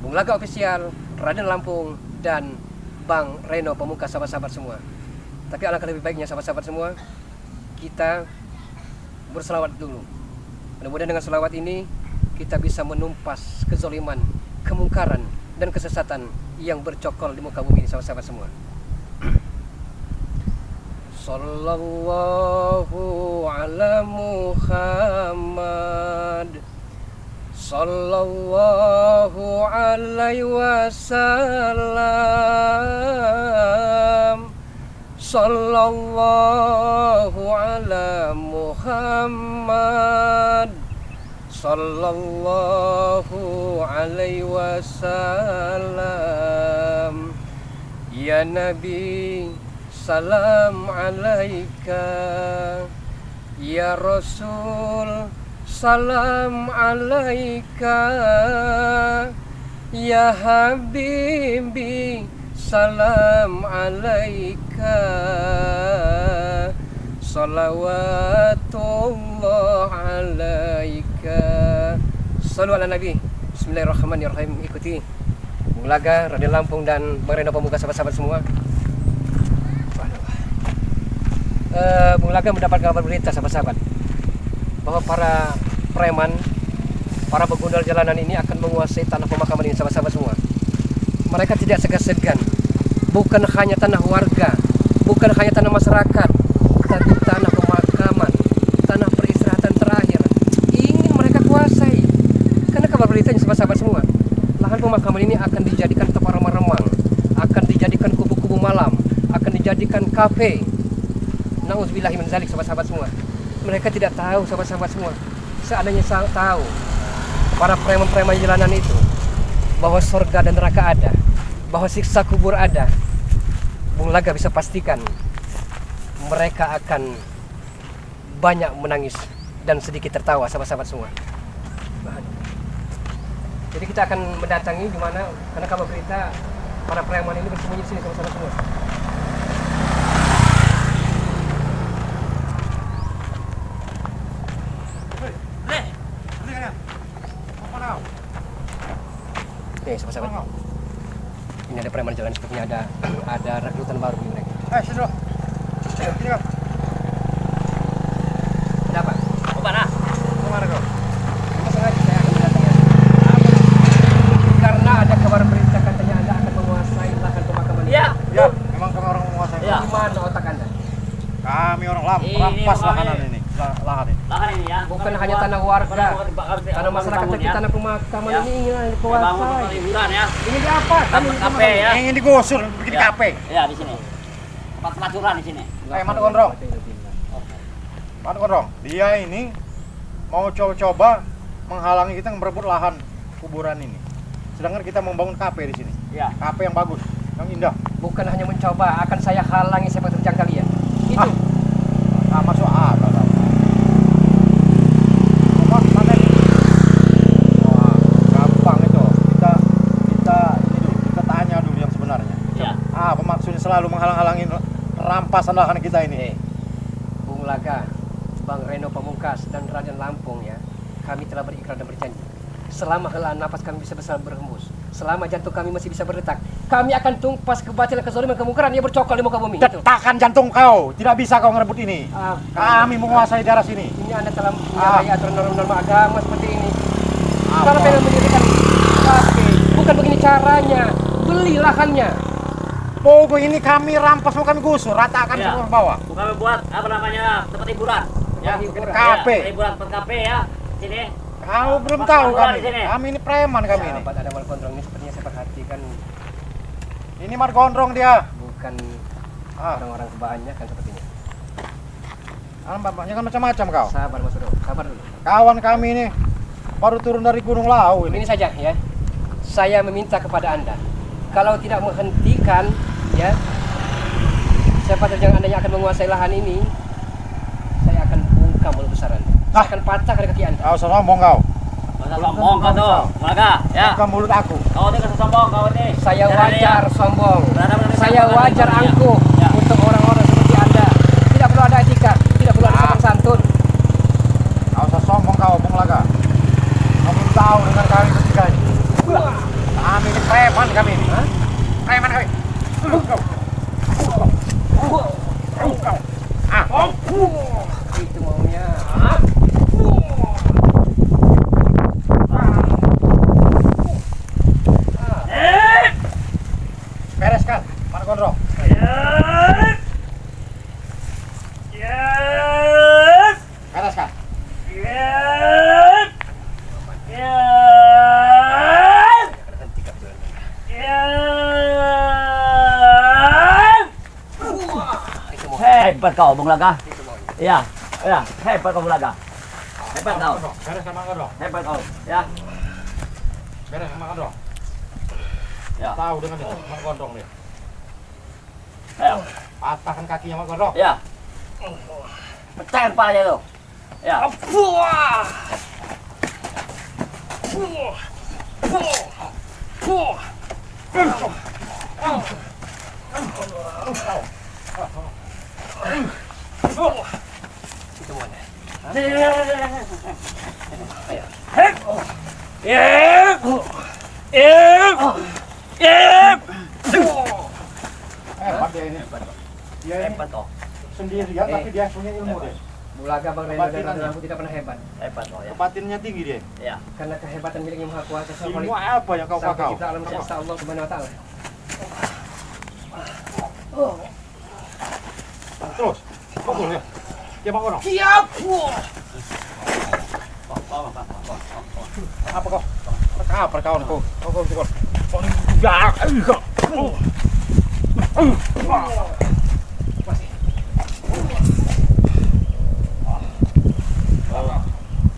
Bung Laga Official, Raden Lampung, dan Bang Reno Pamungkas, sahabat-sahabat semua. Tapi alangkah lebih baiknya sahabat-sahabat semua, kita berselawat dulu. Mudah-mudahan dengan selawat ini kita bisa menumpas kezaliman, kemungkaran, dan kesesatan yang bercokol di muka bumi ini, sahabat-sahabat semua. Sallallahu ala Muhammad, sallallahu alaihi wasallam, sallallahu ala Muhammad, sallallahu alaihi wasallam. Ya Nabi, salam alaika. Ya Rasul, salam alaika. Ya Habibi, salam alaika. Salawatullah alaika. Sallu ala Nabi. Bismillahirrahmanirrahim. Ikuti Bung Laga, Raden Lampung, dan Bang Reno Pamungkas, sahabat-sahabat semua. Bung Laga mendapat kabar berita, sahabat-sahabat, bahwa para preman, para begundal jalanan ini akan menguasai tanah pemakaman ini, sahabat-sahabat semua. Mereka tidak segan-segan, bukan hanya tanah warga, bukan hanya tanah masyarakat, tapi tanah pemakaman, tanah peristirahatan terakhir ingin mereka kuasai. Karena kabar beritanya, sahabat-sahabat semua, lahan pemakaman ini akan dijadikan tempat remang-remang, akan dijadikan kubu-kubu malam, akan dijadikan kafe. Nauzubillahi min dzalik, sahabat-sahabat semua. Mereka tidak tahu, sahabat-sahabat semua. Seandainya tahu para preman-preman jalanan itu bahwa surga dan neraka ada, bahwa siksa kubur ada, Bung Laga bisa pastikan mereka akan banyak menangis dan sedikit tertawa, sahabat-sahabat semua. Jadi kita akan mendatangi di mana, karena kabar berita para preman ini bersembunyi di sini, sahabat-sahabat semua. Nih, sahabat-sahabat, ini ada preman jalan, sepertinya ada rekrutan baru nih mereka. Sudah. Sini kau. Ada apa? Mana? Kemana kau? Ini sengaja saya akan mendatangi. Karena ada kabar berita katanya Anda akan menguasai lahan pemakaman ini. Iya. Ya, memang kami orang menguasai. Iya. Di mana otak Anda? Kami orang Ini rampas lahan rumahnya. ini. Lahan ini. Lahan ini ya. Bukan hanya tanah warga, tanah masyarakat, tapi tanah pemakaman Ya. ini ingin Bangun dikuasai. liburan ya. Ini di apa? Tempat kafe ya. Ingin digusur, bikin Ya. kafe. Iya di sini. Tempat pelaturan di sini. Mana Gondrong? Mana Gondrong? Dia ini mau coba-coba menghalangi kita merebut lahan kuburan ini. Sedangkan kita membangun kafe di sini. Iya. Kafe yang bagus, yang indah. Bukan hanya mencoba, akan saya halangi sepak terjang kalian. Itu. Masuk akal. Mana ini? Wah, gampang itu. Kita tanya dulu yang sebenarnya. Iya. Apa maksudnya selalu menghalang-halangi rampasan lahan kita ini? Bung Laga, Bang Reno Pamungkas, dan Raden Lampung ya, kami telah berikrar dan berjanji. Selama helaan napas kami bisa berhembus, selama jantung kami masih bisa berdetak, kami akan tumpas kebatilan, kezaliman, kemungkaran yang bercokol di muka bumi. Itu. Detakkan jantung kau, tidak bisa kau ngerebut ini. Kami menguasai daerah sini. Ini Anda telah menyalahi aturan norma agama seperti ini. Apa? Kalau pengen mendirikan kafe, bukan begini caranya. Beli lahannya. Pogo ini kami rampas, mau kami gusur, ratakan Iya. semua bawah. Bukan buat apa namanya tempat hiburan. Ya. Hiburan. Kafe. Ya, hiburan tempat kafe ya. Sini. Kau belum Tempat tahu hiburan kami. di sini. Kami ini preman kami ini. Sahabat ada mal gondrong ini sepertinya saya perhatikan Ini mar gondrong dia. bukan Ah, orang-orang kebanyakan sepertinya. bapaknya kan macam-macam kau. Sabar Mas Bro, sabar dulu. Kawan kami ini baru turun dari Gunung Lau Ini ini. saja ya. Saya meminta kepada Anda, kalau tidak menghentikan ya, siapa terjang Anda yang akan menguasai lahan ini, saya akan bungkam mulut besar Anda. Saya akan patahkan kaki Anda. Kau sombong kau. Masa sombong kau tuh. Malaga ya. Bukan mulut aku. Kau ini kan sombong kau ini. Saya Jangan wajar ya. sombong. Berada- Saya wajar Ya. angkuh Ya. untuk orang-orang seperti Anda. Tidak perlu ada etika, tidak perlu ada sopan santun. Kau usah sombong kau, Bung Laga. Kau belum tahu dengan kami bertiga ini. Kami Hebat kau, Bung Laga. Itu mau. Ya, ya, hebat kau, Bung Laga. Hebat kau, Bereskan Mang Gondrong. hebat kau. Ya, Bereskan Mang Gondrong. ya, Tahu dengan itu Mang Gondrong dia. ya, Patahkan kakinya Mang Gondrong. ya. Pecahkan kepalanya itu. Ya. Itu mau. Hebat dia ini. Dia ini Hebat kau, sendirian tapi dia punya ilmu deh. Mulaga Bang Reno dan Raden Lampu tidak pernah hebat. hebat kau ya. Kebatinnya tinggi dia. Ya. Karena kehebatan miliknya Maha Kuasa Ilmu apa yang kau sampai pakau? kita alam semesta Allah Subhanahu wa taala. Terus. Pukul ya. Dia Mang Gondrong. Siap. Apa kau? Apa kawan kau? Kau pukul.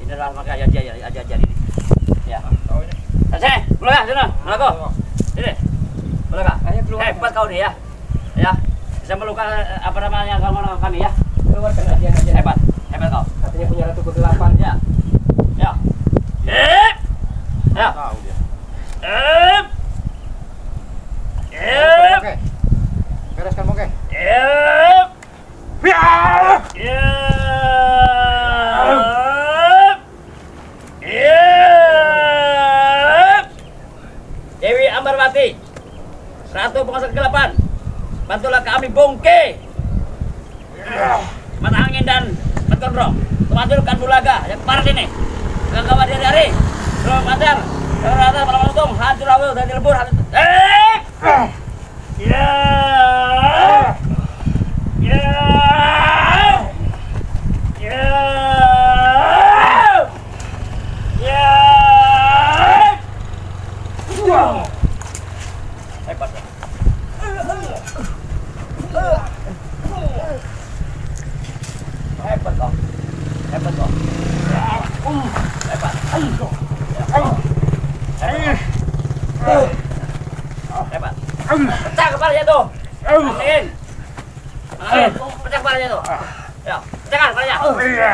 Ini adalah maka ajar ini. Ya. Sini, Bulaga, sini, Bulaga. Sini. Bulaga. Ayo keluar. Hebat kau nih ya. Ya. Bisa melukai apa namanya kawan kami ya. Keluarkan ajian-ajian. Hebat, hebat kau. Katanya punya ratu kegelapan. Ya. Ya. Ya. Tahu dia. Oke. Bereskan Moke. Dewi Ambarwati, Ratu Penguasa Kegelapan, bantulah kami bongke mata angin dan Gondrong. Kemajukan Bulaga yang kemarin ini. Kawan dari belum ajar. Rata malam untung, hancur awal dan dilebur. Ya. Ya. Ya. Ya. Hebat ya. Hebat kau. Hebat kau. Hebat. Hebat. Pecah kepalanya tuh. Angin. Angin. Pecah kepalanya tuh. Ya, pecahkan kepalanya. Ya.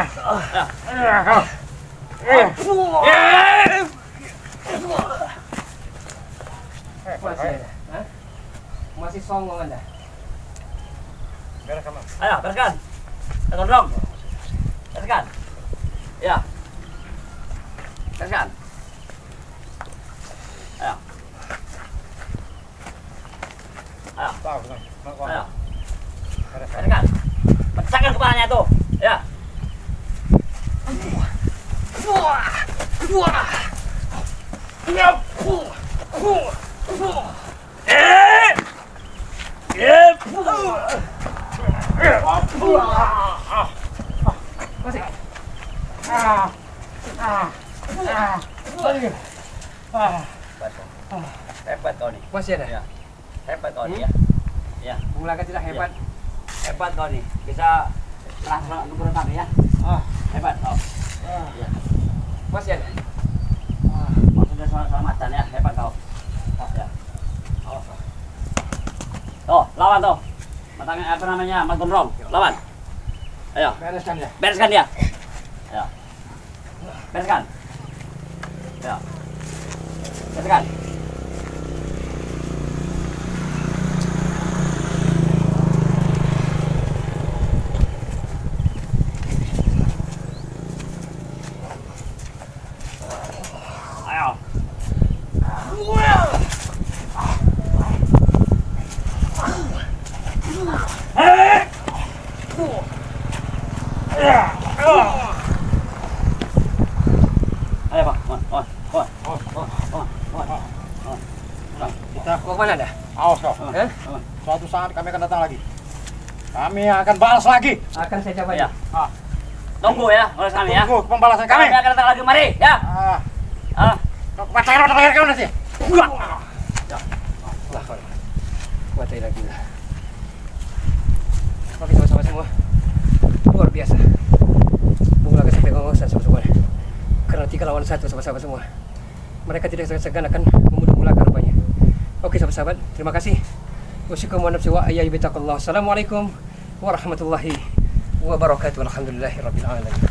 Masih ada. Hah? Masih songong Anda. Bereskan Mang. Ayo, bereskan. Gondrong. Bereskan. Ya. Bereskan. Ayo. Ayo. Tahu dengan Mang Ayo. Gondrong. Bereskan. Bereskan. Pecahkan kepalanya tuh. Ya. Masih. Hebat kau nih. Masih ada. Ya. Hebat kau nih ya. Ya. Mulaga tidak hebat. Hebat kau nih. Bisa langsung berenang ya. Hebat kau. Ya. Masih ada. Maksudnya selamatan ya. Hebat kau. Ya. Oh, lawan tuh. Matangnya apa namanya? Mas Gondrong. Lawan. Ayo, Bereskan ya. bereskan dia. Ya. Bereskan. Ya. Bereskan. Ayo. Ayo Pak, Kita Mau kemana dah? awas kau. Hah? Suatu saat kami akan datang lagi. Kami akan balas lagi. Akan saya coba Ya. Ah, Tunggu ya, oleh kami ya. tunggu pembalasan kami. Kami akan datang lagi, mari ya. Kau pacaran atau lahir kau nanti? Lah, kuatai lagi lah. Oke, sama-sama semua. biasa. Bung Laga sampai ngongsan sama semua. Karena 3 lawan 1 sahabat-sahabat semua. Mereka tidak segan akan membunuh Bung Laga rupanya. Oke sahabat-sahabat, terima kasih. Wassalamualaikum warahmatullahi wabarakatuh. Alhamdulillahirabbil alamin.